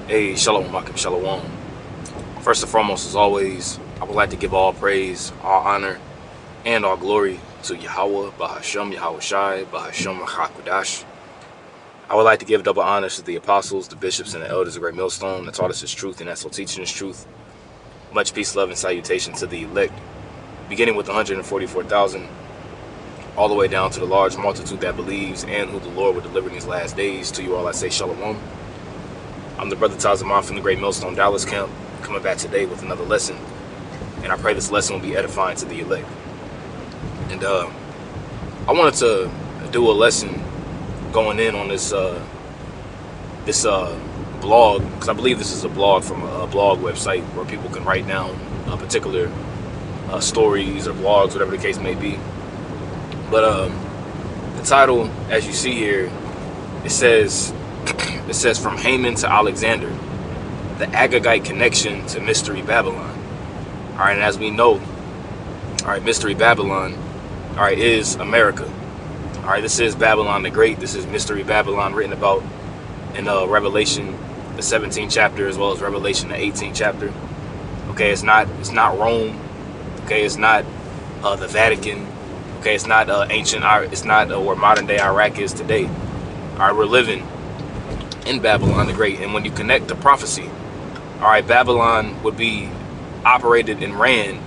Hey, shalom, Makim, shalom. First and foremost, as always, I would like to give all praise, all honor, and all glory to Yahweh, Bahashem, Yahweh Shai, Bahashem, HaKodash. I would like to give double honors to the apostles, the bishops, and the elders of Great Millstone that taught us His truth and that's still teaching His truth. Much peace, love, and salutation to the elect, beginning with 144,000, all the way down to the large multitude that believes and who the Lord will deliver in these last days. To you all I say shalom. I'm the brother Tazaman from the Great Millstone Dallas camp, coming back today with another lesson, and I pray this lesson will be edifying to the elect. And I wanted to do a lesson going in on this blog, because I believe this is a blog from a blog website where people can write down particular stories or blogs, whatever the case may be. But the title, as you see here, it says from Haman to Alexander, the Agagite connection to Mystery Babylon. All right, and as we know, all right, Mystery Babylon, all right, is America. All right, this is Babylon the Great. This is Mystery Babylon, written about in Revelation, the 17th chapter, as well as Revelation, the 18th chapter. Okay, it's not Rome. Okay, it's not the Vatican. Okay, it's not ancient. It's not where modern day Iraq is today. All right, we're living in Babylon the Great, and when you connect the prophecy, all right, Babylon would be operated and ran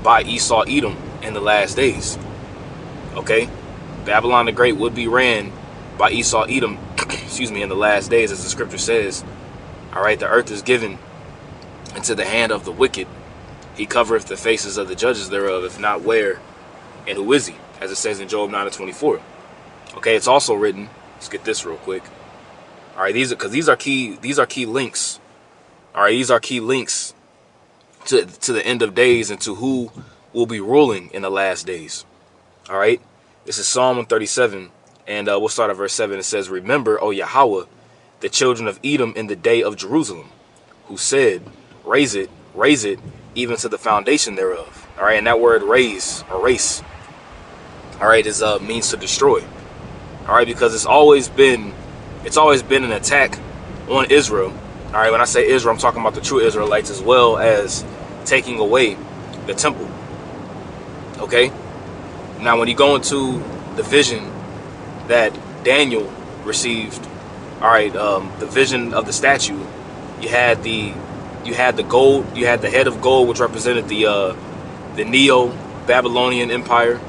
by Esau Edom in the last days. Okay, Babylon the Great would be ran by Esau Edom, excuse me, in the last days, as the scripture says. All right, the earth is given into the hand of the wicked. He covereth the faces of the judges thereof, if not where and who is he, as it says in Job 9:24. Okay, it's also written. Let's get this real quick. All right, these are key links. All right, these are key links to the end of days and to who will be ruling in the last days. All right, this is Psalm 137, and we'll start at verse 7. It says, "Remember, O Yahweh, the children of Edom in the day of Jerusalem, who said, raise it, even to the foundation thereof." All right, and that word raise or race, all right, is means to destroy. All right, because it's always been an attack on Israel. All right, when I say Israel, I'm talking about the true Israelites, as well as taking away the temple. Okay, now when you go into the vision that Daniel received, all right, the vision of the statue, you had the gold, you had the head of gold, which represented the Neo-Babylonian Empire.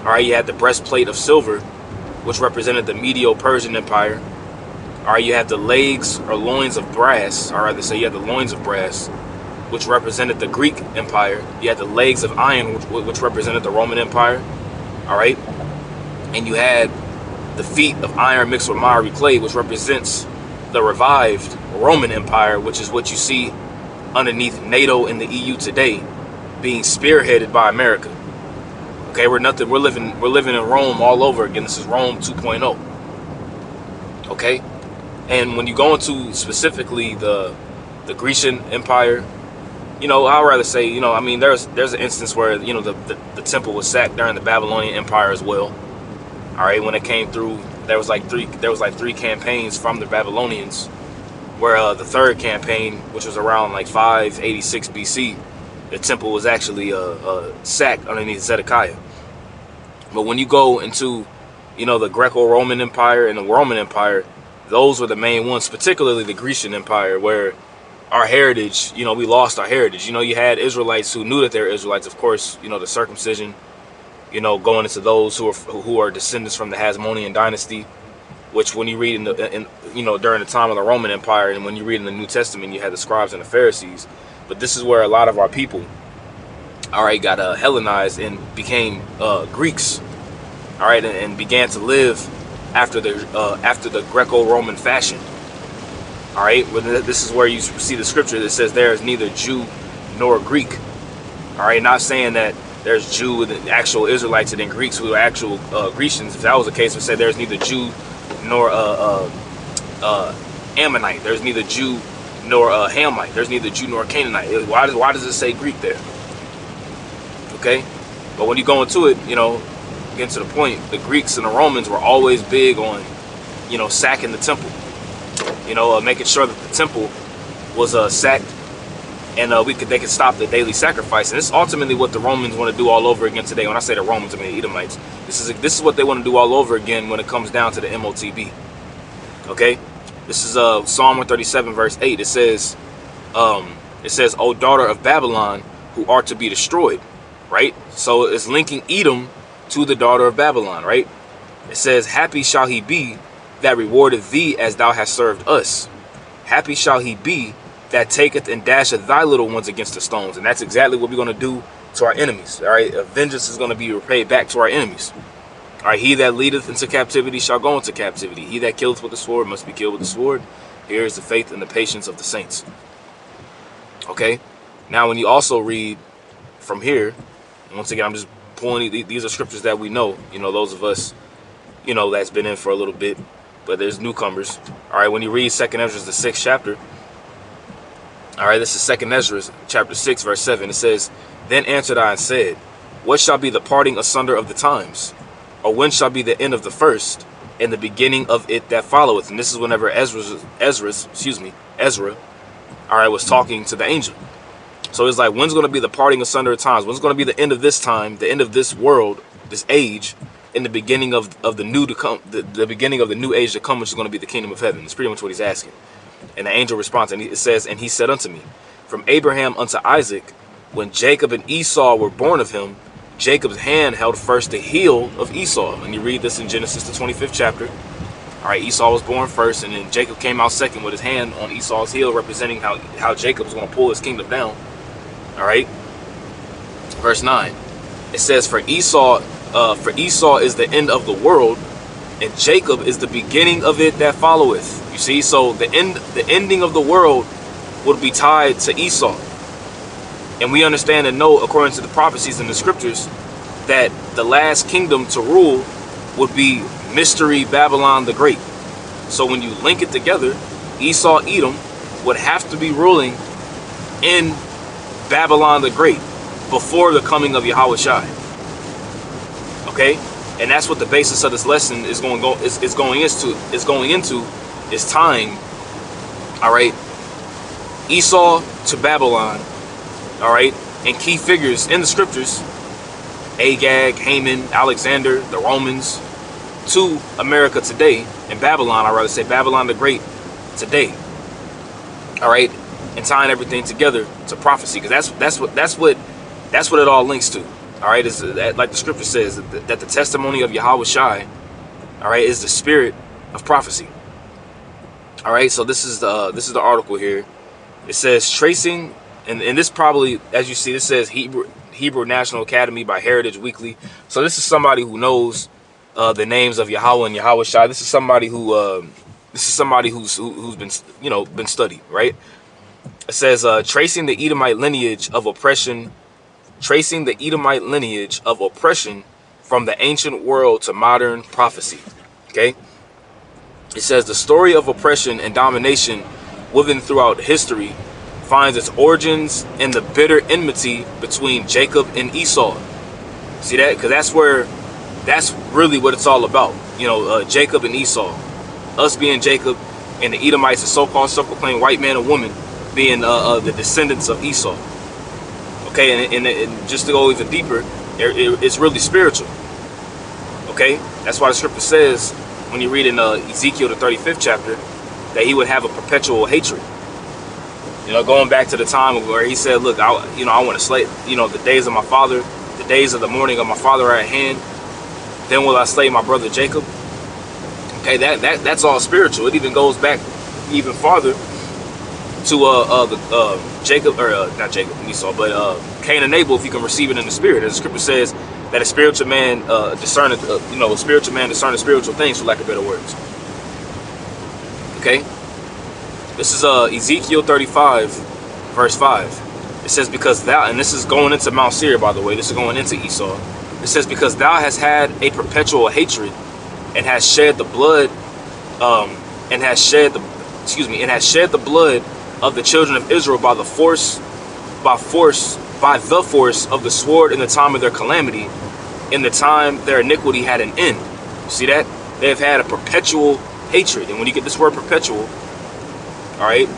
All right, you had the breastplate of silver, which represented the Medo-Persian Empire. All right, you had the legs or loins of brass, or rather say you had the loins of brass, which represented the Greek Empire. You had the legs of iron, which represented the Roman Empire. All right, and you had the feet of iron mixed with miry clay, which represents the revived Roman Empire, which is what you see underneath NATO and the EU today, being spearheaded by America. Okay, we're living in Rome all over again. This is Rome 2.0. Okay, and when you go into specifically the Grecian Empire, you know, I'd rather say, you know, I mean, there's an instance where, you know, the temple was sacked during the Babylonian Empire as well. All right, when it came through, there was like three campaigns from the Babylonians, where the third campaign, which was around like 586 BC, the temple was actually sacked underneath Zedekiah. But when you go into, you know, the Greco-Roman Empire and the Roman Empire, those were the main ones, particularly the Grecian Empire, where our heritage, you know, we lost our heritage. You know, you had Israelites who knew that they were Israelites, of course, you know, the circumcision, you know, going into those who are descendants from the Hasmonean dynasty, which when you read you know, during the time of the Roman Empire, and when you read in the New Testament, you had the scribes and the Pharisees. But this is where a lot of our people, all right, got Hellenized and became Greeks, all right, and began to live after the Greco-Roman fashion. All right, this is where you see the scripture that says there is neither Jew nor Greek. All right, not saying that there's Jew and actual Israelites and then Greeks who are actual Grecians. If that was the case, we say there's neither Jew nor Ammonite. There's neither Jew nor Hamite. There's neither Jew nor Canaanite. Why does it say Greek there? Okay, but when you go into it, you know, get to the point, the Greeks and the Romans were always big on, you know, sacking the temple. making sure that the temple was sacked, and they could stop the daily sacrifice. And this is ultimately what the Romans want to do all over again today. When I say the Romans, I mean the Edomites. This is what they want to do all over again when it comes down to the MOTB. Okay, this is Psalm 137 verse 8. It says, "O daughter of Babylon, who are to be destroyed." Right. So it's linking Edom to the daughter of Babylon. Right. It says, "Happy shall he be that rewardeth thee as thou hast served us. Happy shall he be that taketh and dasheth thy little ones against the stones." And that's exactly what we're going to do to our enemies. All right, vengeance is going to be repaid back to our enemies. All right, he that leadeth into captivity shall go into captivity. He that killeth with the sword must be killed with the sword. Here is the faith and the patience of the saints. Okay, now when you also read from here, and once again, I'm just pulling, these are scriptures that we know, those of us, that's been in for a little bit, but there's newcomers. All right, when you read 2nd Ezra, the 6th chapter, all right, this is 2nd Ezra, chapter 6, verse 7. It says, "Then answered I and said, What shall be the parting asunder of the times? Or when shall be the end of the first, and the beginning of it that followeth?" And this is whenever Ezra, all right, was talking to the angel. So it's like, when's going to be the parting asunder of times? When's going to be the end of this time, the end of this world, this age, and the beginning of the new to come, the beginning of the new age to come, which is going to be the kingdom of heaven? It's pretty much what he's asking. And the angel responds, and it says, "And he said unto me, From Abraham unto Isaac, when Jacob and Esau were born of him, Jacob's hand held first the heel of Esau." And you read this in Genesis, the 25th chapter. All right, Esau was born first, and then Jacob came out second with his hand on Esau's heel, representing how Jacob was going to pull his kingdom down. All right, verse 9. It says, For Esau is the end of the world, and Jacob is the beginning of it that followeth." You see, so the ending of the world would be tied to Esau. And we understand and know, according to the prophecies in the scriptures, that the last kingdom to rule would be Mystery Babylon the Great. So when you link it together, Esau, Edom would have to be ruling in Babylon the Great before the coming of Yahushua. Okay? And that's what the basis of this lesson is going into is tying, all right, Esau to Babylon, all right, and key figures in the scriptures, Agag, Haman, Alexander, the Romans, to America today, and Babylon, I'd rather say Babylon the Great today, all right, and tying everything together to prophecy, because that's what it all links to. All right, is that, like the scripture says, that the testimony of Yahushua, all right, is the spirit of prophecy. All right, so this is the article here. It says tracing, and this probably, as you see, this says Hebrew National Academy by Heritage Weekly. So this is somebody who knows the names of Yahweh and Yahushua. This is somebody who's been studied, right? It says tracing the Edomite lineage of oppression from the ancient world to modern prophecy. Okay. It says the story of oppression and domination woven throughout history finds its origins in the bitter enmity between Jacob and Esau. See that? Because that's really what it's all about. Jacob and Esau. Us being Jacob, and the Edomites, the so-called self-proclaimed white man and woman, being the descendants of Esau. Okay, and just to go even deeper, it's really spiritual. Okay, that's why the scripture says, when you read in Ezekiel the 35th chapter, that he would have a perpetual hatred. Going back to the time where he said, "Look, I want to slay. The days of my father, the days of the mourning of my father are at hand. Then will I slay my brother Jacob." Okay, that's all spiritual. It even goes back even farther to Jacob, or not Jacob and Esau, but Cain and Abel, if you can receive it in the spirit. As the scripture says, that a spiritual man discerneth, spiritual things, for lack of better words. Okay, this is Ezekiel 35, verse 5. It says, "Because thou," and this is going into Mount Seir, by the way. This is going into Esau. It says, "Because thou hast had a perpetual hatred, and hast shed the blood, and hast shed the blood of the children of Israel by the force of the sword in the time of their calamity, in the time their iniquity had an end." You see that? They have had a perpetual hatred. And when you get this word perpetual, All right.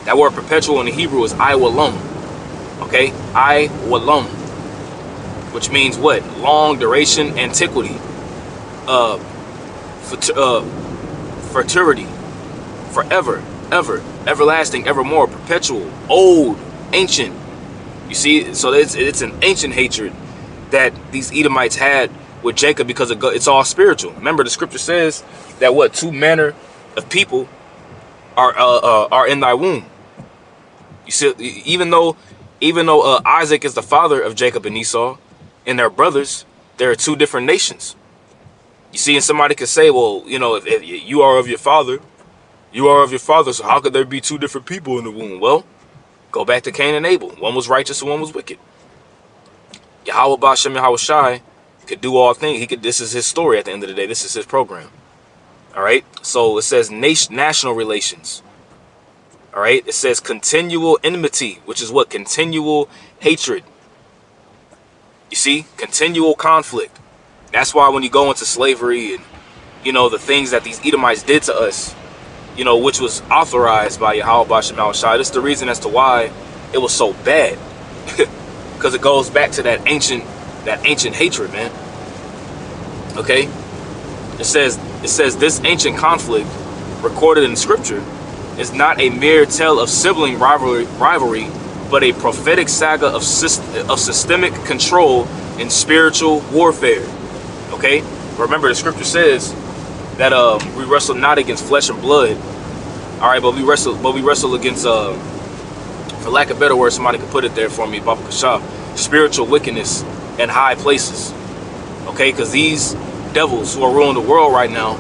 That word perpetual in the Hebrew is I walom. Okay, I walom, which means what? Long duration, antiquity, uh, futurity, forever, ever, everlasting, evermore, perpetual, old, ancient. You see, so it's an ancient hatred that these Edomites had with Jacob because it's all spiritual. Remember, the scripture says that what? Two manner of people are in thy womb. You see, even though Isaac is the father of Jacob and Esau, and their brothers, there are two different nations. You see, and somebody could say, well, if you are of your father, you are of your father, so how could there be two different people in the womb? Well, go back to Cain and Abel. One was righteous and one was wicked. Yahweh Bashem Yahweh Shai could do all things. This is his story at the end of the day. This is his program. All right. So it says national relations. All right. It says continual enmity, which is what? Continual hatred. You see, continual conflict. That's why when you go into slavery and, the things that these Edomites did to us, which was authorized by Yahweh Bashem Yahweh Shai, that's the reason as to why it was so bad. Because it goes back to that ancient hatred, man. Okay? It says this ancient conflict recorded in scripture is not a mere tale of sibling rivalry, but a prophetic saga of systemic control and spiritual warfare. Okay? Remember, the scripture says that we wrestle not against flesh and blood. All right, but we wrestle against for lack of better words, somebody could put it there for me, Baba Kasha, spiritual wickedness in high places. Okay, because these devils who are ruling the world right now,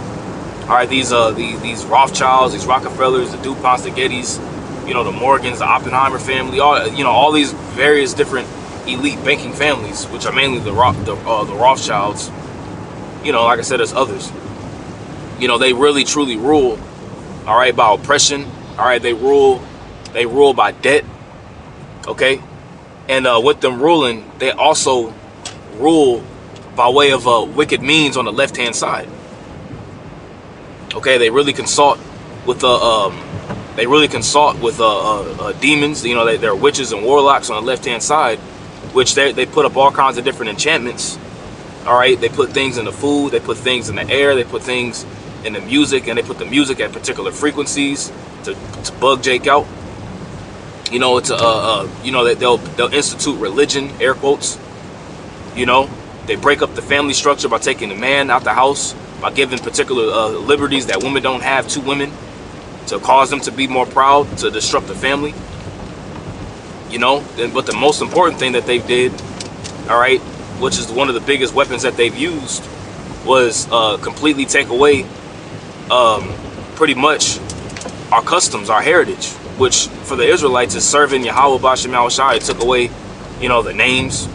all right, these Rothschilds, these Rockefellers, the DuPonts, the Gettys, the Morgans, the Oppenheimer family, all these various different elite banking families, which are mainly the Rothschilds. Like I said, there's others. They really truly rule, all right, by oppression. All right, they rule by debt. Okay, and with them ruling, they also rule by way of wicked means on the left-hand side. Okay, they really consult with demons. They're witches and warlocks on the left-hand side, which they put up all kinds of different enchantments. All right, they put things in the food, they put things in the air, they put things in the music, and they put the music at particular frequencies to bug Jake out. They'll institute religion, air quotes. They break up the family structure by taking the man out the house, by giving particular liberties that women don't have to women, to cause them to be more proud, to disrupt the family. But the most important thing that they did, all right, which is one of the biggest weapons that they've used, was completely take away pretty much our customs, our heritage, which for the Israelites is serving Yahweh Bashem Yahweh Shai. It took away, the names,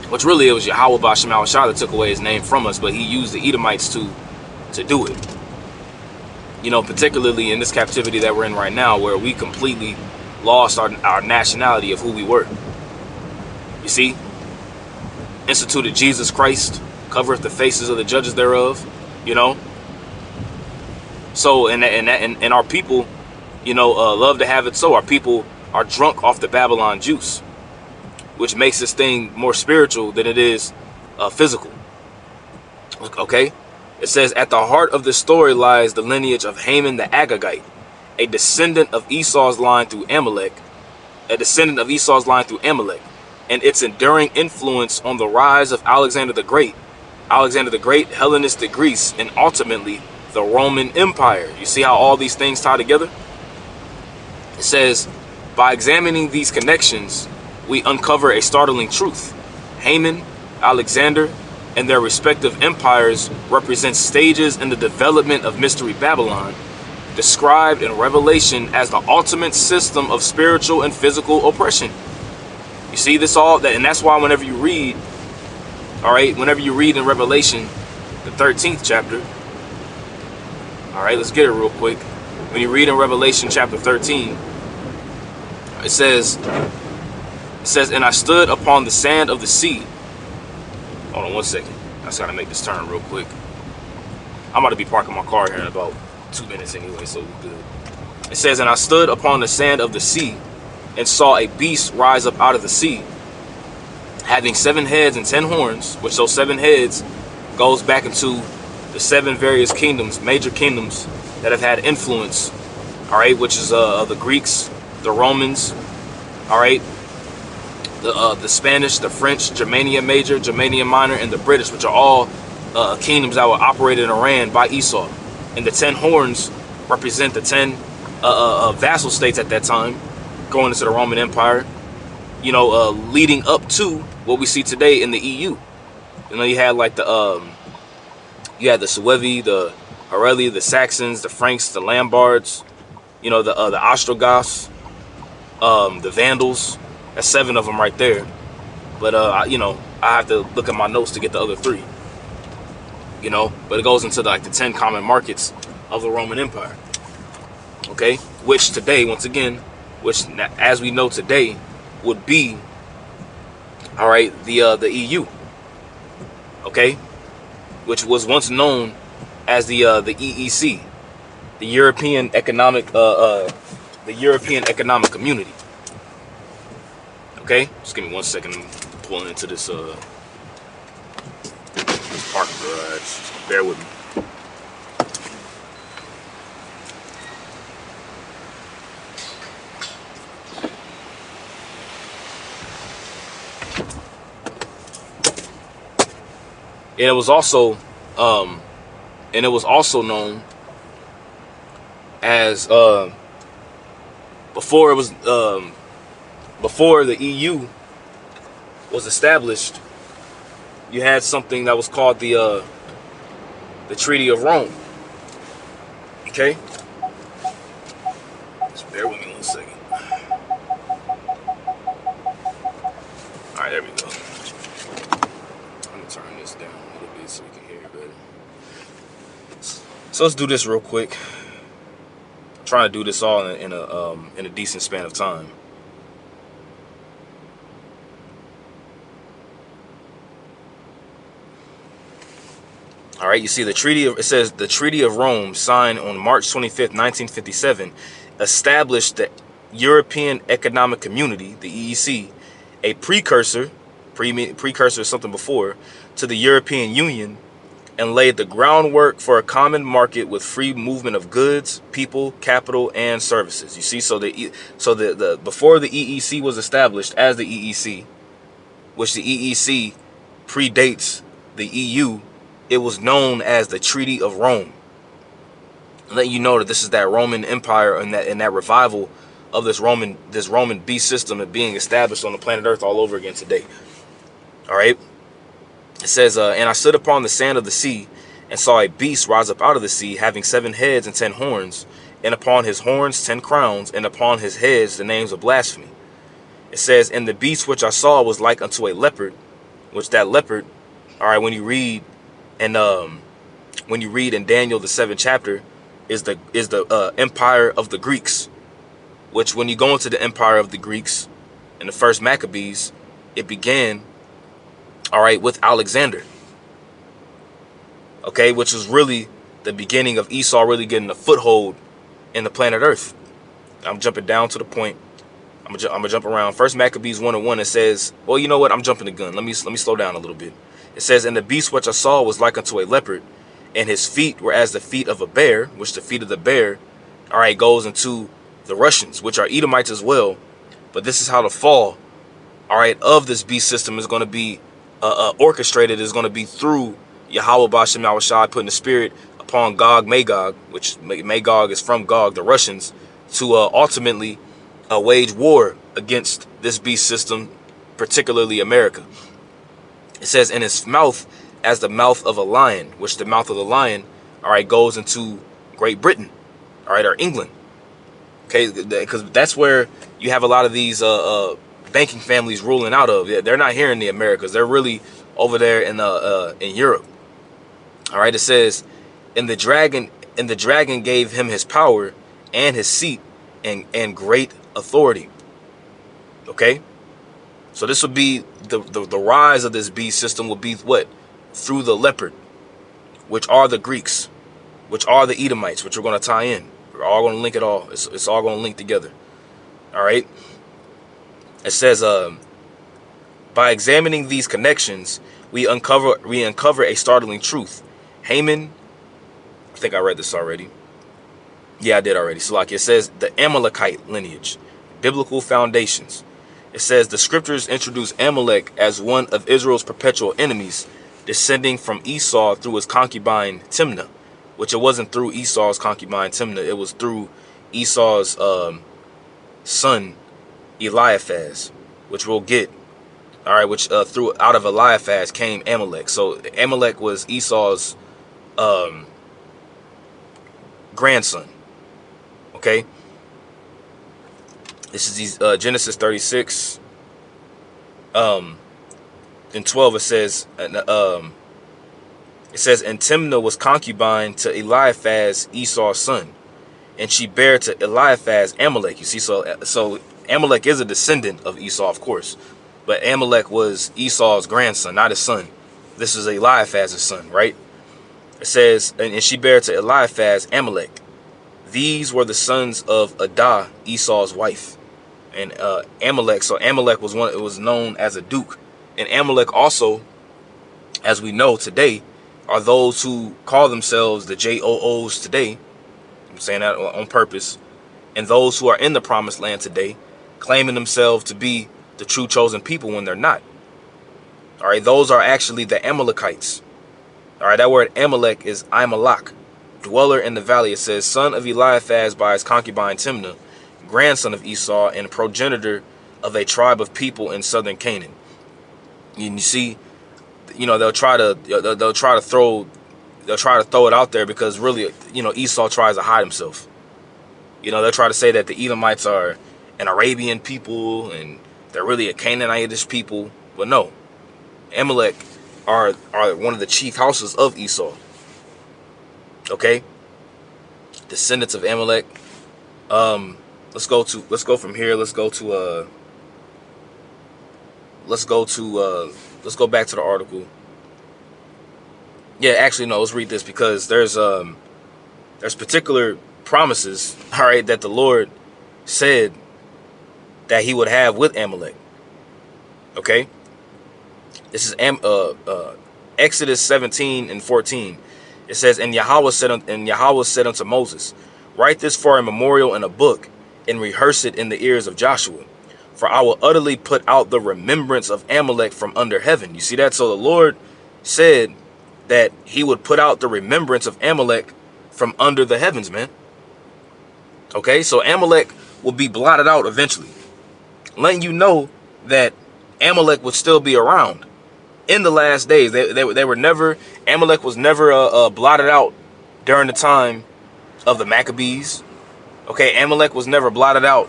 which really it was Yahweh Bashem Yahweh Shai that took away his name from us, but he used the Edomites to do it. Particularly in this captivity that we're in right now, where we completely lost our nationality of who we were. You see? Instituted Jesus Christ, covereth the faces of the judges thereof, So, and our people, love to have it so. Our people are drunk off the Babylon juice, which makes this thing more spiritual than it is physical. Okay? It says, at the heart of this story lies the lineage of Haman the Agagite, a descendant of Esau's line through Amalek, and its enduring influence on the rise of Alexander the Great, Hellenistic Greece, and ultimately the Roman Empire. You see how all these things tie together? It says, by examining these connections, we uncover a startling truth. Haman, Alexander, and their respective empires represent stages in the development of Mystery Babylon, described in Revelation as the ultimate system of spiritual and physical oppression. You see this all, and that's why whenever you read, all right, whenever you read in Revelation, the 13th chapter, all right, let's get it real quick. When you read in Revelation chapter 13, it says, and I stood upon the sand of the sea. Hold on one second. I just gotta make this turn real quick. I'm about to be parking my car here in about 2 minutes anyway, so we're good. It says, and I stood upon the sand of the sea and saw a beast rise up out of the sea, having 7 heads and 10 horns, which those 7 heads goes back into the 7 various kingdoms, major kingdoms that have had influence, all right, which is the Greeks, the Romans, all right, the Spanish, the French, Germania Major, Germania Minor, and the British, which are all kingdoms that were operated and ran by Esau. And the 10 horns represent the 10 vassal states at that time, going into the Roman Empire, you know, leading up to what we see today in the EU. You know, you had like the Suevi, the Aurelia, the Saxons, the Franks, the Lombards, you know, the Ostrogoths, the Vandals. That's 7 of them right there. But you know, I have to look at my notes to get the other 3. You know, but it goes into like the 10 common markets of the Roman Empire. Okay, which today, once again, which as we know today, would be, all right, the EU. Okay, which was once known as the EEC, the European Economic Community. Okay, just give me 1 second. I'm pulling into this parking garage. Bear with me. And it was also known as before the EU was established, you had something that was called the Treaty of Rome. Okay, just bear with me 1 second. All right, there we go. Let me turn this down a little bit so we can hear it better. So let's do this real quick. I'm trying to do this all in a decent span of time. All right, you see it says the Treaty of Rome, signed on March 25th, 1957, established the European Economic Community, the EEC, a precursor is something before, to the European Union, and laid the groundwork for a common market with free movement of goods, people, capital, and services. You see, so the before the EEC was established as the EEC, which the EEC predates the EU, it was known as the Treaty of Rome. Let you know that this is that Roman Empire and that revival of this Roman beast system and being established on the planet Earth all over again today. All right. It says, and I stood upon the sand of the sea and saw a beast rise up out of the sea, having 7 heads and 10 horns, and upon his horns 10 crowns, and upon his heads the names of blasphemy. It says, and the beast which I saw was like unto a leopard, which that leopard, all right, when you read in Daniel the 7th chapter, is the empire of the Greeks, which when you go into the empire of the Greeks in the first Maccabees, it began, all right, with Alexander. Okay, which was really the beginning of Esau really getting a foothold in the planet Earth. I'm jumping down to the point. I'm gonna jump around. First Maccabees 1:1. It says, well, you know what? I'm jumping the gun. Let me slow down a little bit. It says, and the beast which I saw was like unto a leopard, and his feet were as the feet of a bear, which the feet of the bear, all right, goes into the Russians, which are Edomites as well. But this is how the fall, all right, of this beast system is going to be orchestrated, is going to be through Yahweh Bashem Yahushai putting the spirit upon Gog Magog, which Magog is from Gog, the Russians, to ultimately wage war against this beast system, particularly America. It says, in his mouth as the mouth of a lion, which the mouth of the lion, all right, goes into Great Britain, all right, or England. Okay, because that's where you have a lot of these banking families ruling out of. They're not here in the Americas. They're really over there in Europe. All right, it says, and the dragon gave him his power and his seat and great authority. Okay, so this would be the rise of this beast system would be what? Through the leopard, which are the Greeks, which are the Edomites, which we're going to tie in. We're all going to link it all. It's all going to link together. All right. It says, by examining these connections, we uncover a startling truth. Haman, I think I read this already. Yeah, I did already. So like it says the Amalekite lineage, biblical foundations. It says the scriptures introduce Amalek as one of Israel's perpetual enemies, descending from Esau through his concubine Timnah, which it wasn't through Esau's concubine Timnah. It was through Esau's son Eliphaz, which we'll get. All right, which through out of Eliphaz came Amalek. So Amalek was Esau's grandson. Okay. This is Genesis 36. In 12 it says, and Timnah was concubine to Eliphaz, Esau's son, and she bare to Eliphaz Amalek. You see, so Amalek is a descendant of Esau, of course, but Amalek was Esau's grandson, not his son. This is Eliphaz's son, right? It says, and she bare to Eliphaz Amalek. These were the sons of Adah, Esau's wife, and Amalek. So Amalek was one. It was known as a duke, and Amalek also, as we know today, are those who call themselves the JOOs today. I'm saying that on purpose, and those who are in the promised land today, claiming themselves to be the true chosen people when they're not. All right, those are actually the Amalekites. All right, that word Amalek is Imalak, dweller in the valley. It says, son of Eliphaz by his concubine Timnah, grandson of Esau, and progenitor of a tribe of people in southern Canaan. And you see, you know, they'll try to throw it out there because really, you know, Esau tries to hide himself. You know, they'll try to say that the Edomites are an Arabian people and they're really a Canaanitish people, but no, Amalek are one of the chief houses of Esau. Okay, descendants of Amalek. Let's go from here. Let's go back to the article. Yeah, actually no, let's read this because there's particular promises, all right, that the Lord said that he would have with Amalek. Okay, this is Exodus 17 and 14. It says, and Yahweh said unto Moses, write this for a memorial in a book, and rehearse it in the ears of Joshua, for I will utterly put out the remembrance of Amalek from under heaven. You see that? So the Lord said that he would put out the remembrance of Amalek from under the heavens, man. Okay, so Amalek will be blotted out eventually, letting you know that Amalek would still be around in the last days. They were never, Amalek was never blotted out during the time of the Maccabees. Okay, Amalek was never blotted out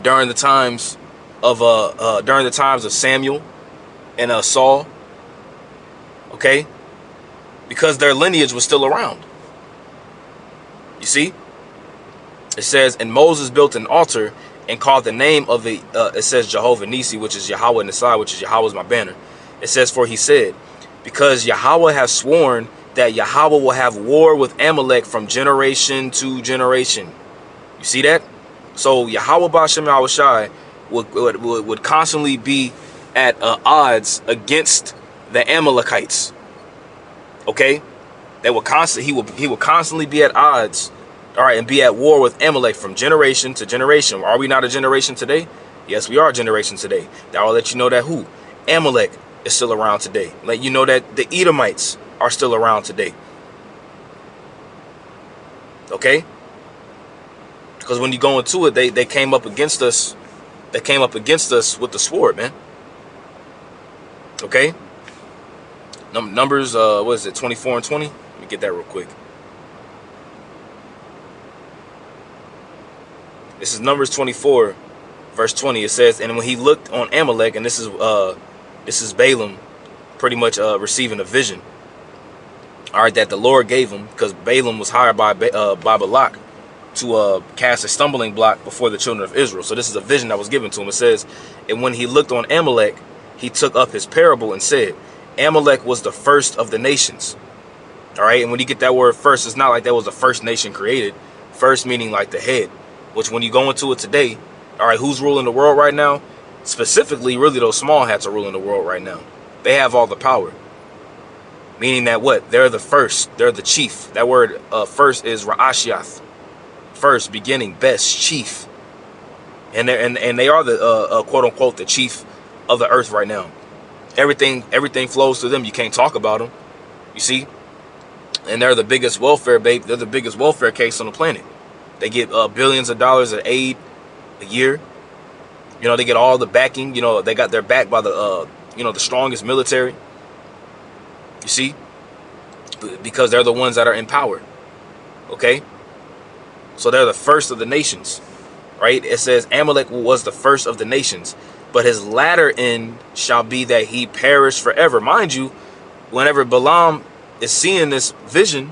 during the times of Samuel and Saul. Okay, because their lineage was still around. You see, it says, and Moses built an altar and called the name of it. It says Jehovah Nisi, which is Yahweh Nisai, which is Yahweh's my banner. It says, for he said, because Yahweh has sworn that Yahweh will have war with Amalek from generation to generation. You see that? So Yahweh Ba'ashem Yahushai would constantly be at odds against the Amalekites. Okay, he would constantly be at odds, all right, and be at war with Amalek from generation to generation. Are we not a generation today? Yes, we are a generation today. That will let you know that who? Amalek is still around today. Let you know that the Edomites are still around today. Okay? Because when you go into it, they came up against us. They came up against us with the sword, man. Okay? Numbers, what is it, 24 and 20? Let me get that real quick. This is Numbers 24, verse 20. It says, and when he looked on Amalek, and this is Balaam pretty much receiving a vision, all right, that the Lord gave him, because Balaam was hired by Balak to cast a stumbling block before the children of Israel. So this is a vision that was given to him. It says, and when he looked on Amalek, he took up his parable and said, Amalek was the first of the nations. All right, and when you get that word first, it's not like that was the first nation created. First meaning like the head, which when you go into it today, all right, who's ruling the world right now? Specifically, really, those small hats are ruling the world right now. They have all the power. Meaning that what? They're the first. They're the chief. That word first is Ra'ashiath. First, beginning, best, chief. And they are the quote unquote the chief of the earth right now. Everything flows through them. You can't talk about them. You see? And they're the biggest welfare babe. They're the biggest welfare case on the planet. They get billions of dollars of aid a year. You know, they get all the backing. You know, they got their back by the the strongest military. You see? Because they're the ones that are in power. Okay? So they're the first of the nations. Right? It says Amalek was the first of the nations, but his latter end shall be that he perish forever. Mind you, whenever Balaam is seeing this vision,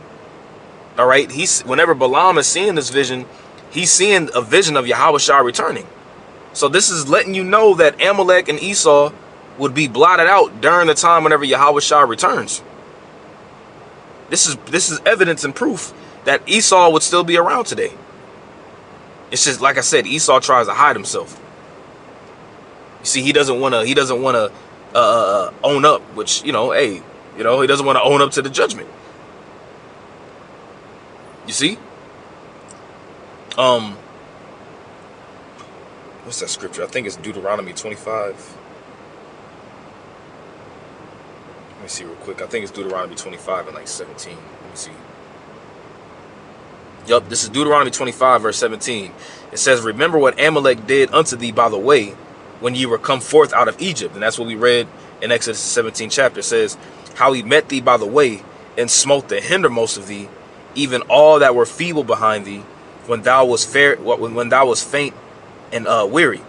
all right, whenever Balaam is seeing this vision, he's seeing a vision of Yahushua returning. So this is letting you know that Amalek and Esau would be blotted out during the time whenever Yahushua returns. This is evidence and proof that Esau would still be around today. It's just like I said, Esau tries to hide himself. You see, he doesn't want to own up, which, he doesn't want to own up to the judgment. You see? What's that scripture? I think it's Deuteronomy 25. Let me see real quick. I think it's Deuteronomy 25 and like 17. Let me see. Yup, this is Deuteronomy 25 verse 17. It says, remember what Amalek did unto thee by the way, when ye were come forth out of Egypt. And that's what we read in Exodus 17 chapter. It says, how he met thee by the way, and smote the hindermost of thee, even all that were feeble behind thee, when thou was faint and weary,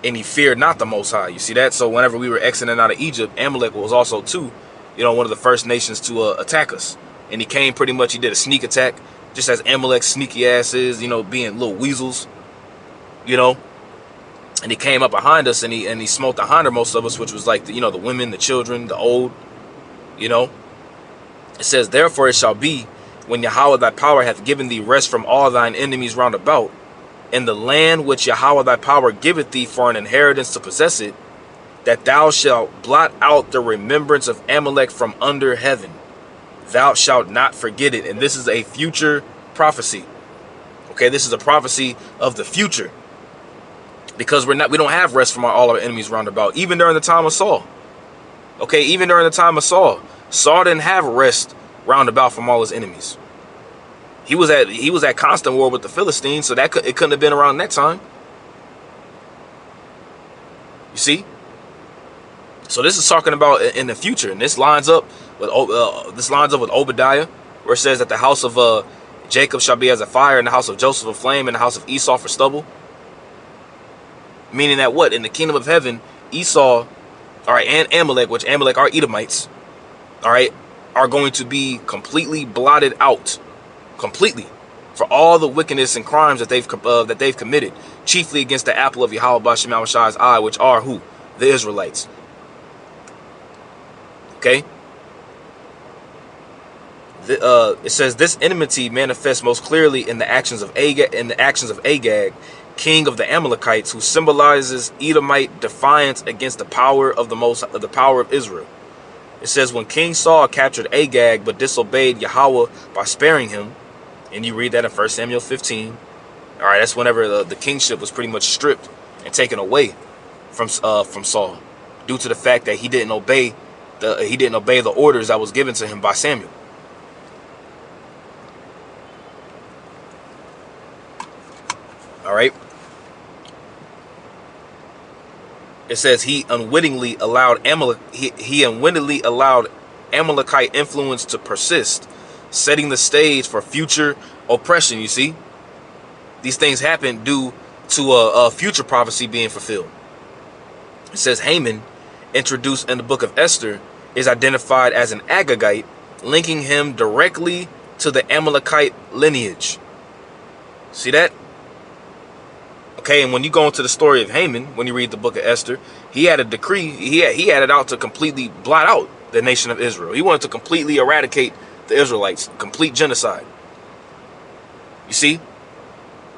and he feared not the Most High. You see that? So whenever we were exiting out of Egypt, Amalek was also too, one of the first nations to attack us. And he came pretty much, he did a sneak attack, just as Amalek's sneaky ass is, being little weasels, and he came up behind us and he smote the hindermost of us, which was like the women, the children, the old, It says, therefore it shall be, when Yahweh thy power hath given thee rest from all thine enemies round about, in the land which Yahweh thy power giveth thee for an inheritance to possess it, that thou shalt blot out the remembrance of Amalek from under heaven. Thou shalt not forget it. And this is a future prophecy. Okay, this is a prophecy of the future. Because we don't have rest from all our enemies round about, even during the time of Saul. Okay, even during the time of Saul, Saul didn't have rest round about from all his enemies. He was at constant war with the Philistines, so it couldn't have been around that time. You see? So this is talking about in the future, and this lines up with Obadiah, where it says that the house of Jacob shall be as a fire, and the house of Joseph a flame, and the house of Esau for stubble. Meaning that what? In the kingdom of heaven, Esau, all right, and Amalek, which Amalek are Edomites, all right, are going to be completely blotted out, completely, for all the wickedness and crimes that they've committed, chiefly against the apple of Yahweh Bashem Shai's eye, which are who? The Israelites. Okay. It says this enmity manifests most clearly in the actions of Agag, king of the Amalekites, who symbolizes Edomite defiance against the power of the power of Israel. It says when King Saul captured Agag but disobeyed Yahweh by sparing him, and you read that in 1 Samuel 15. All right, that's whenever the kingship was pretty much stripped and taken away from Saul, due to the fact that he didn't obey the orders that was given to him by Samuel. All right. It says he unwittingly allowed Amalekite influence to persist, setting the stage for future oppression. You see, these things happen due to a future prophecy being fulfilled. It says Haman, introduced in the book of Esther, is identified as an Agagite, linking him directly to the Amalekite lineage. See that? Okay, and when you go into the story of Haman, when you read the book of Esther, he had a decree, he had it out to completely blot out the nation of Israel. He wanted to completely eradicate the Israelites. Complete genocide. You see?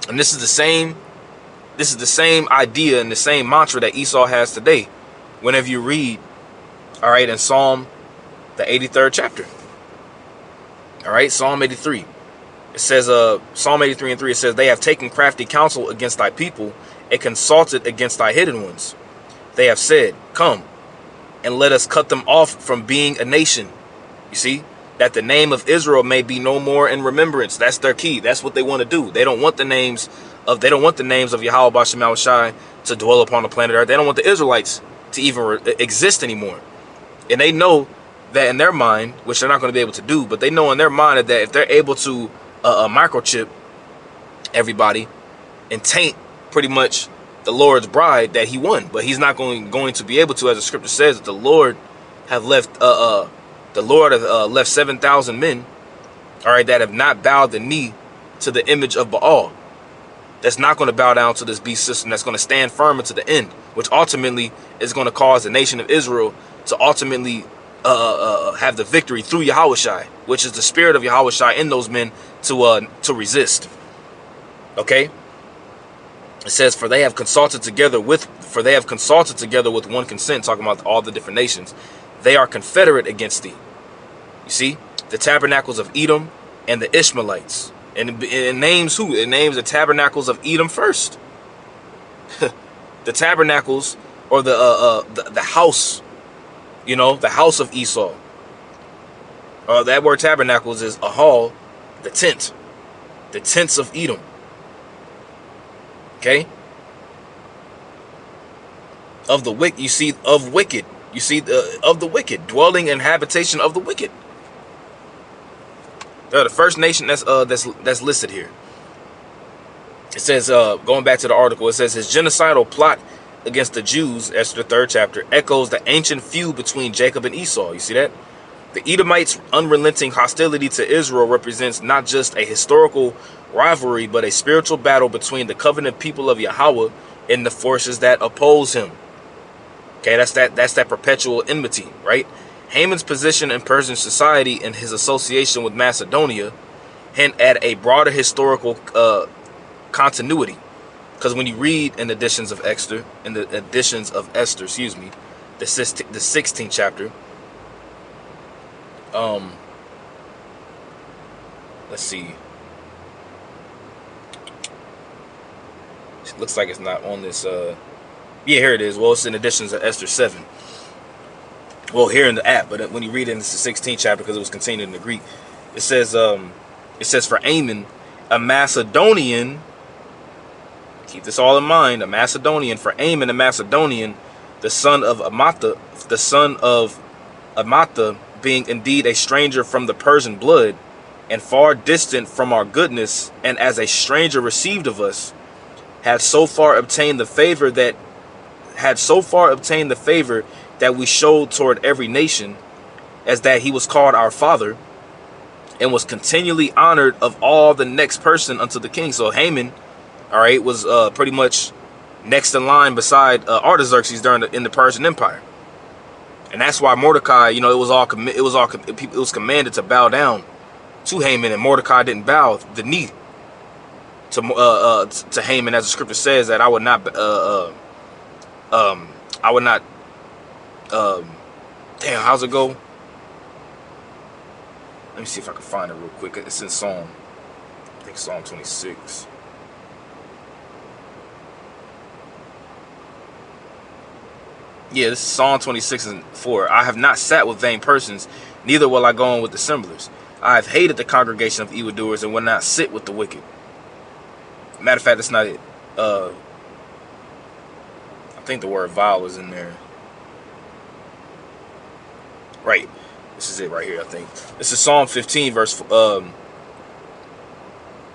And this is the same idea and the same mantra that Esau has today. Whenever you read, all right, in Psalm, the 83rd chapter. All right, Psalm 83. It says, Psalm 83 and 3, it says, they have taken crafty counsel against thy people and consulted against thy hidden ones. They have said, come, and let us cut them off from being a nation. You see, that the name of Israel may be no more in remembrance. That's their key. That's what they want to do. They don't want the names of Yahweh Bashem Shai to dwell upon the planet Earth. They don't want the Israelites to even exist anymore. And they know that in their mind, which they're not going to be able to do, but they know in their mind that if they're able to microchip everybody and taint pretty much the Lord's bride, that he won. But he's not going to be able to, as the scripture says, the Lord have left 7,000 men, all right, that have not bowed the knee to the image of Baal. That's not going to bow down to this beast system. That's going to stand firm unto the end, which ultimately is going to cause the nation of Israel to ultimately have the victory through Yahweh Shai, which is the spirit of Yahweh Shai in those men to resist. Okay. It says, for they have consulted together with one consent, talking about all the different nations. They are confederate against thee. You see, the tabernacles of Edom and the Ishmaelites. And it names who? It names the tabernacles of Edom first. The tabernacles, or the house, you know, the house of Esau. That word tabernacles is ahal, the tent. The tents of Edom. Okay? Of the wicked, you see, of wicked. You see, of the wicked, dwelling and habitation of the wicked. The first nation that's listed here. It says, going back to the article, it says his genocidal plot against the Jews, Esther the 3rd chapter, echoes the ancient feud between Jacob and Esau. You see that? The Edomites' unrelenting hostility to Israel represents not just a historical rivalry, but a spiritual battle between the covenant people of Yahweh and the forces that oppose him. Okay, that's that perpetual enmity, right? Haman's position in Persian society and his association with Macedonia hint at a broader historical continuity. Because when you read in the editions of Esther, excuse me, the 16th chapter, let's see. It looks like it's not on this. Yeah, here it is. Well, it's in editions of Esther 7. Well, here in the app, but when you read it in the 16th chapter, because it was contained in the Greek, it says for Haman, a Macedonian. Keep this all in mind. A Macedonian, for Haman, a Macedonian, the son of Amatha, being indeed a stranger from the Persian blood, and far distant from our goodness, and as a stranger received of us, had so far obtained the favor that we showed toward every nation, as that he was called our father, and was continually honored of all the next person unto the king. So Haman, all right, was pretty much next in line beside Artaxerxes in the Persian Empire, and that's why Mordecai, you know, it was commanded to bow down to Haman, and Mordecai didn't bow the knee to Haman, as the scripture says that I would not damn, how's it go? Let me see if I can find it real quick. It's in Psalm, I think Psalm 26. Yeah, this is Psalm 26 and 4. I have not sat with vain persons, neither will I go on with dissemblers. I have hated the congregation of evildoers and will not sit with the wicked. Matter of fact, that's not it. I think the word vile is in there. Right. This is it right here, I think. This is Psalm 15, verse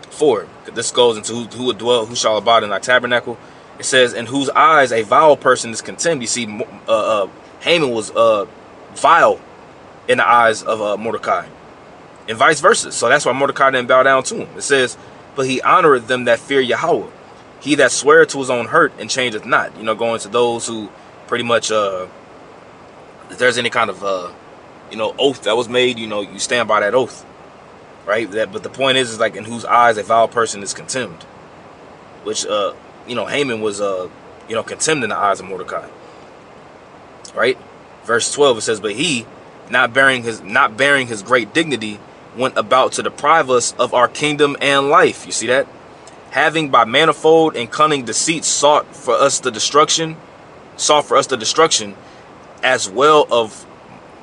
4. This goes into who would dwell, who shall abide in thy tabernacle. It says, in whose eyes a vile person is contemned. You see, Haman was vile in the eyes of Mordecai, and vice versa. So that's why Mordecai didn't bow down to him. It says, but he honoreth them that fear Yahweh. He that sweareth to his own hurt and changeth not. You know, going to those who pretty much, if there's any kind of oath that was made, you stand by that oath, right? But the point is like, in whose eyes a vile person is contemned, which Haman was contemned in the eyes of Mordecai, right? Verse 12, it says, but he, not bearing his great dignity, went about to deprive us of our kingdom and life. You see that? Having by manifold and cunning deceit sought for us the destruction, as well of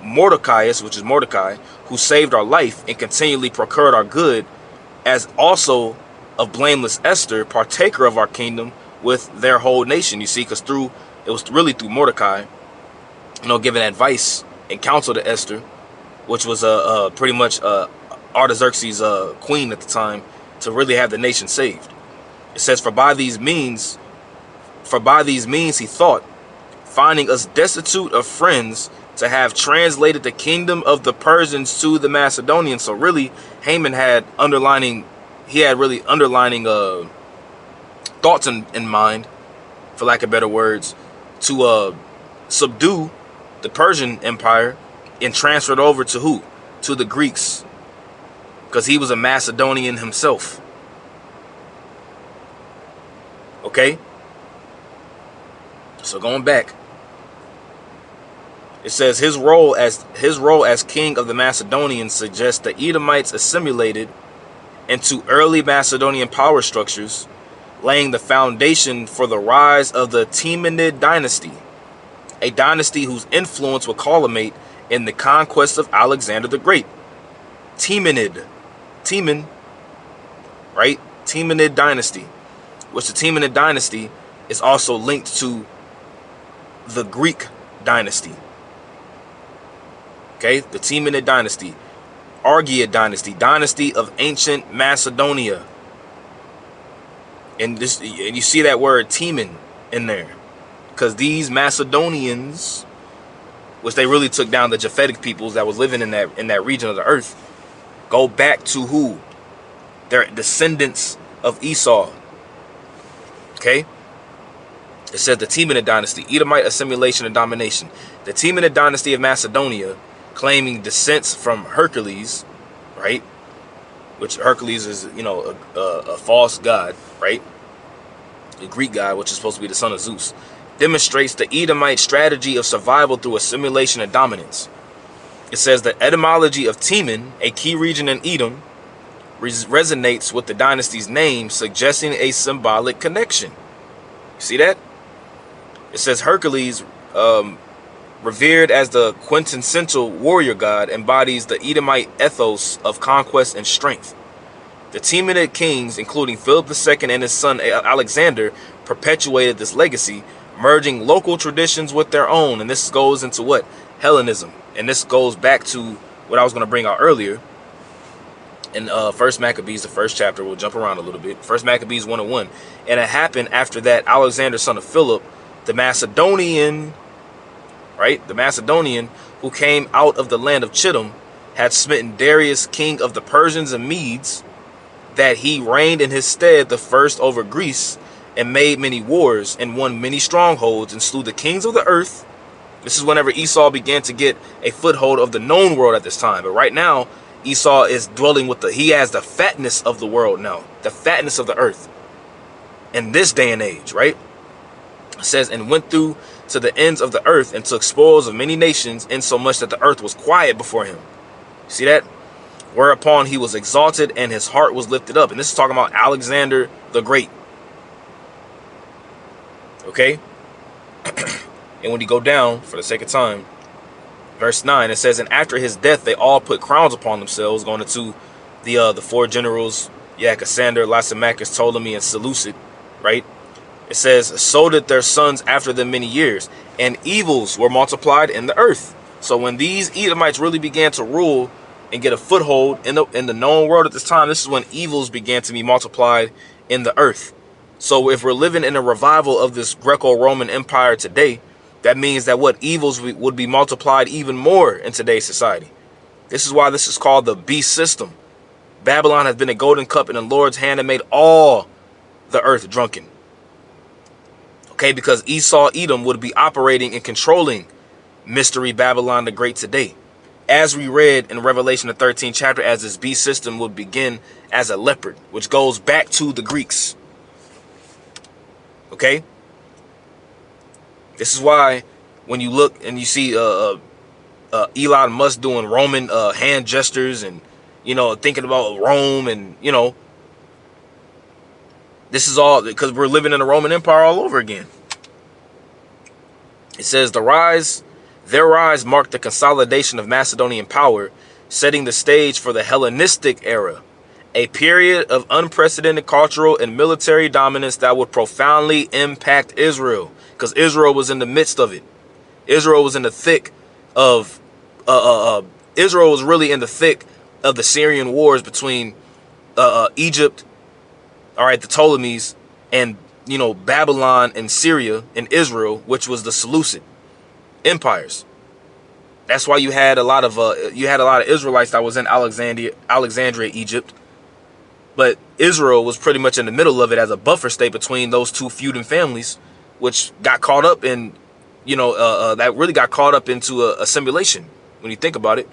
Mordecaius, which is Mordecai, who saved our life and continually procured our good, as also of blameless Esther, partaker of our kingdom with their whole nation. You see, because it was really through Mordecai, giving advice and counsel to Esther, which was pretty much Artaxerxes' queen at the time, to really have the nation saved. It says, for by these means he thought, finding us destitute of friends, to have translated the kingdom of the Persians to the Macedonians. So really, Haman had underlining thoughts in mind, for lack of better words, to subdue the Persian Empire and transfer it over to who? To the Greeks, because he was a Macedonian himself. Okay? So going back, it says his role as king of the Macedonians suggests the Edomites assimilated into early Macedonian power structures, laying the foundation for the rise of the Temenid dynasty, a dynasty whose influence would culminate in the conquest of Alexander the Great. Temenid, right? Temenid dynasty, which the Temenid dynasty is also linked to the Greek dynasty. Okay, the Temenid dynasty, Argead dynasty of ancient Macedonia. And you see that word Temen in there, because these Macedonians, which they really took down the Japhetic peoples that was living in that region of the earth, go back to who? They're descendants of Esau. Okay? It says the Temenid dynasty, Edomite assimilation and domination. The Temenid dynasty of Macedonia, claiming descent from Hercules, right? Which Hercules is, a false god, right? The Greek god, which is supposed to be the son of Zeus, demonstrates the Edomite strategy of survival through assimilation and dominance. It says the etymology of Teman, a key region in Edom, resonates with the dynasty's name, suggesting a symbolic connection. You see that? It says Hercules, revered as the quintessential warrior god, embodies the Edomite ethos of conquest and strength. The Temenid kings, including Philip II and his son Alexander, perpetuated this legacy, merging local traditions with their own. And this goes into what? Hellenism. And this goes back to what I was going to bring out earlier in First Maccabees, the first chapter. We'll jump around a little bit. First Maccabees 1:1. And it happened after that Alexander, son of Philip, the Macedonian, right? The Macedonian, who came out of the land of Chittim, had smitten Darius, king of the Persians and Medes, that he reigned in his stead the first over Greece, and made many wars, and won many strongholds, and slew the kings of the earth. This is whenever Esau began to get a foothold of the known world at this time. But right now, Esau is dwelling with he has the fatness of the world now, the fatness of the earth in this day and age, right? It says, and went through to the ends of the earth and took spoils of many nations, insomuch that the earth was quiet before him. See that? Whereupon he was exalted and his heart was lifted up. And this is talking about Alexander the Great. Okay? And when you go down, for the sake of time, verse 9, it says, and after his death they all put crowns upon themselves, going into the four generals, Cassander, Lysimachus, Ptolemy, and Seleucid, right? It says, so did their sons after them many years, and evils were multiplied in the earth. So when these Edomites really began to rule and get a foothold in the known world at this time, this is when evils began to be multiplied in the earth. So if we're living in a revival of this Greco-Roman Empire today, that means that what evils would be multiplied even more in today's society. This is why this is called the beast system. Babylon has been a golden cup in the Lord's hand and made all the earth drunken. Okay, because Esau, Edom would be operating and controlling Mystery Babylon the Great today. as we read in Revelation the 13th chapter, as this beast system would begin as a leopard, which goes back to the Greeks. Okay? This is why when you look and you see Elon Musk doing Roman hand gestures and, thinking about Rome and, this is all because we're living in the Roman Empire all over again. It says their rise marked the consolidation of Macedonian power, setting the stage for the Hellenistic era, a period of unprecedented cultural and military dominance that would profoundly impact Israel, because Israel was in the midst of it. Israel was in the thick of Israel was really in the thick of the Syrian wars between Egypt, all right, the Ptolemies, and Babylon and Syria and Israel, which was the Seleucid empires. That's why you had a lot of Israelites that was in Alexandria, Egypt. But Israel was pretty much in the middle of it as a buffer state between those two feuding families, which got caught up in, that really got caught up into a simulation when you think about it.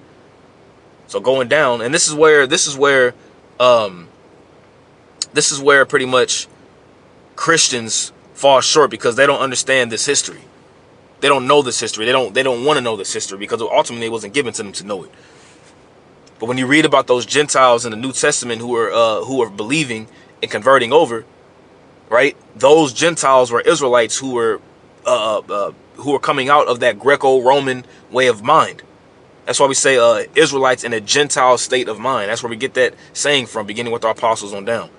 So going down, and this is where pretty much Christians fall short, because they don't understand this history. They don't know this history. They don't want to know this history, because ultimately it wasn't given to them to know it. But when you read about those Gentiles in the New Testament who are believing and converting over, right? Those Gentiles were Israelites who were coming out of that Greco-Roman way of mind. That's why we say Israelites in a Gentile state of mind. That's where we get that saying from, beginning with our apostles on down.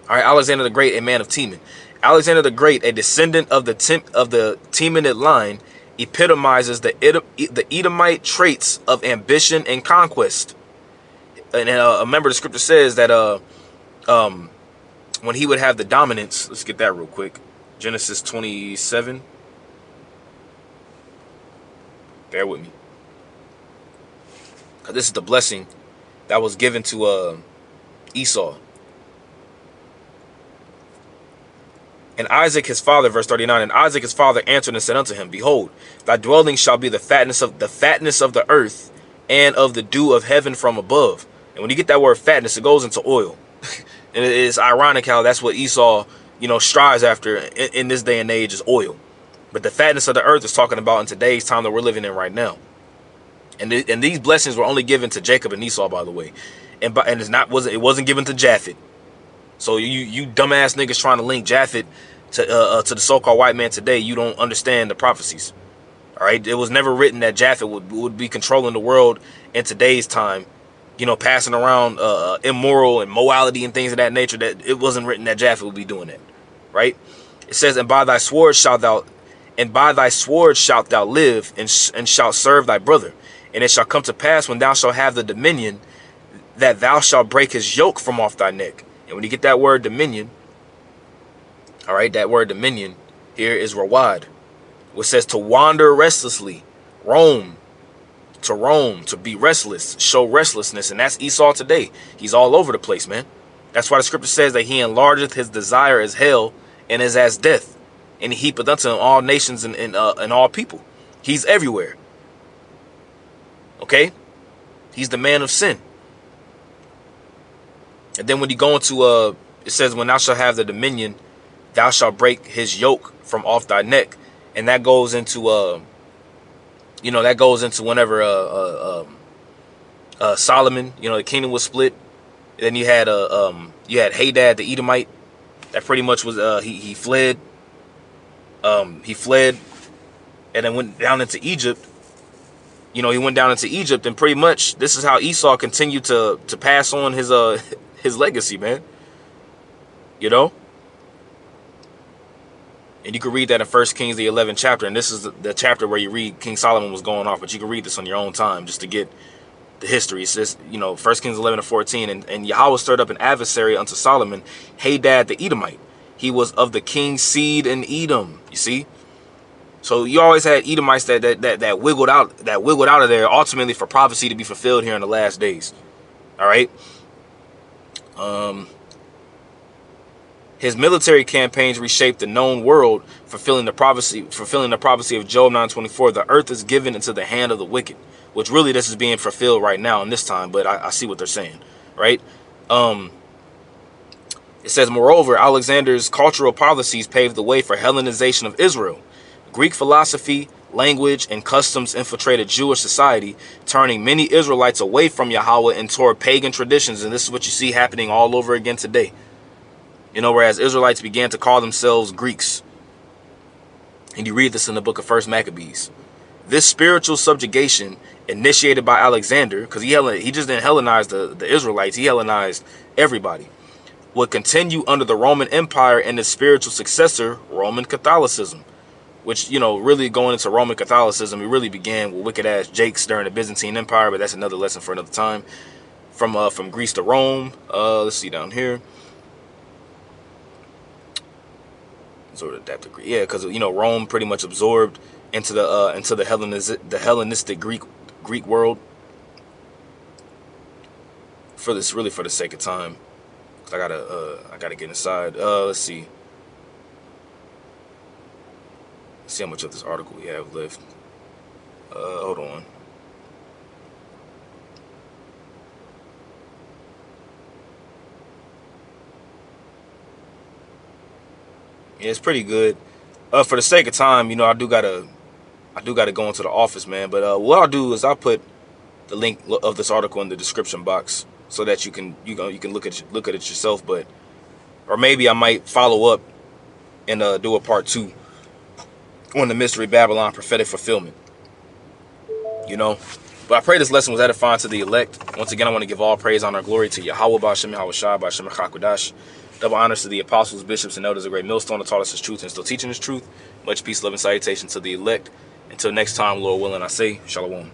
All right, Alexander the Great, a man of Teman. Alexander the Great, a descendant of the Temanid line, epitomizes the Edomite traits of ambition and conquest. And remember, the scripture says that when he would have the dominance, let's get that real quick. Genesis 27. Bear with me, because this is the blessing that was given to Esau. And Isaac his father, verse 39, and Isaac his father answered and said unto him, Behold, thy dwelling shall be the fatness of the earth, and of the dew of heaven from above. And when you get that word fatness, it goes into oil. And it's ironic how that's what Esau, strives after in this day and age, is oil. But the fatness of the earth is talking about in today's time that we're living in right now. And these blessings were only given to Jacob and Esau, by the way. And it wasn't given to Japhet. So you dumbass niggas trying to link Japhet to the so-called white man today, you don't understand the prophecies. All right, it was never written that Japhet would be controlling the world in today's time, passing around immoral and morality and things of that nature. That it wasn't written that Japhet would be doing that, right? It says, and by thy sword shalt thou live, and shalt serve thy brother. And it shall come to pass, when thou shalt have the dominion, that thou shalt break his yoke from off thy neck. And when you get that word dominion, all right, that word dominion here is rawad, which says to wander restlessly, roam, to be restless, show restlessness. And that's Esau today. He's all over the place, man. That's why the scripture says that he enlargeth his desire as hell, and is as death, and he heapeth unto him all nations and all people. He's everywhere. Okay? He's the man of sin. And then when you go into it says, when thou shalt have the dominion, thou shalt break his yoke from off thy neck. And that goes into whenever Solomon, the kingdom was split. Then you had Hadad the Edomite. That pretty much was he fled. He fled and then went down into Egypt. He went down into Egypt, and pretty much this is how Esau continued to pass on his legacy, man. And you can read that in 1 Kings, the 11th chapter. And this is the chapter where you read King Solomon was going off. But you can read this on your own time just to get the history. It says, 1 Kings 11 and 14. And Yahweh stirred up an adversary unto Solomon, Hadad the Edomite. He was of the king's seed in Edom. You see? So you always had Edomites that wiggled out of there, ultimately for prophecy to be fulfilled here in the last days. All right. His military campaigns reshaped the known world, fulfilling the prophecy of Job 9:24. The earth is given into the hand of the wicked, which really this is being fulfilled right now in this time. But I see what they're saying, right? It says, moreover, Alexander's cultural policies paved the way for Hellenization of Israel. Greek philosophy, language, and customs infiltrated Jewish society, turning many Israelites away from Yahweh and toward pagan traditions. And this is what you see happening all over again today. You know, whereas Israelites began to call themselves Greeks. And you read this in the book of 1 Maccabees. This spiritual subjugation, initiated by Alexander, because he just didn't Hellenize the Israelites, he Hellenized everybody, would continue under the Roman Empire and its spiritual successor, Roman Catholicism. Which, you know, really going into Roman Catholicism, it really began with wicked-ass Jakes during the Byzantine Empire, but that's another lesson for another time. From Greece to Rome, let's see down here. Sort of that degree, yeah, because you know Rome pretty much absorbed into the Hellenistic Greek world. For this, really, for the sake of time, I gotta get inside. Let's see. Let's see how much of this article we have left. Hold on. Yeah, it's pretty good. For the sake of time, you know, I do gotta go into the office, man. But what I'll do is I'll put the link of this article in the description box so that you can look at it yourself. But or maybe I might follow up and do a part 2 on the Mystery Babylon prophetic fulfillment. You know, but I pray this lesson was edifying to the elect. Once again, I want to give all praise, honor, and glory to Yahweh B'Hashem Yahweh Shai B'Hashem Chakudash. Double honors to the apostles, bishops, and elders of Great Millstone that taught us his truth and still teaching his truth. Much peace, love, and salutation to the elect. Until next time, Lord willing, I say, Shalom.